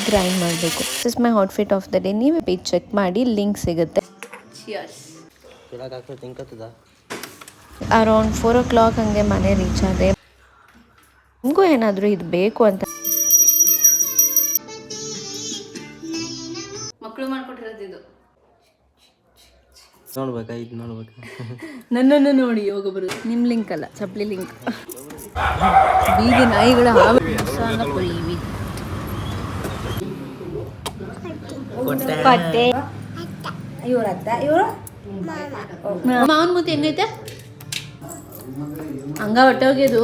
Grind ಮಾಡಬೇಕು. This is my outfit of the day. ನೀವೇ page check ಮಾಡಿ, link ಸಿಗುತ್ತೆ. ಅರೌಂಡ್ 4 o'clock ಹಂಗೆ ಮನೆ ರೀಚ್ ಆದೆ. ನಿಮಗೂ ಏನಾದರೂ ಇದು ಬೇಕು ಅಂತ ಮಕ್ಕಳು ಮಾಡ್ಕೊಟ್ಟಿರೋದು ಇದು ನೋಡ್ಬೇಕಾ ಇದು ನೋಡ್ಬೇಕಾ ನನ್ನನ್ನು ನೋಡಿ ಯೋಗ ಬರುತ್ತೆ. ನಿಮ್ಮ ಲಿಂಕ್ ಅಲ್ಲ, ಚಪ್ಪಲಿ ಲಿಂಕ್. ಬೀದಿ ನಾಯಿಗಳ ಮಸಾಲ ಪುರಿ ಇವರು ಮಾವನ ಮೂತಿ ಹೆಂಗೈತೆ? ಹಂಗ ಹೊಟ್ಟೆ ಹೋಗ್ಯದು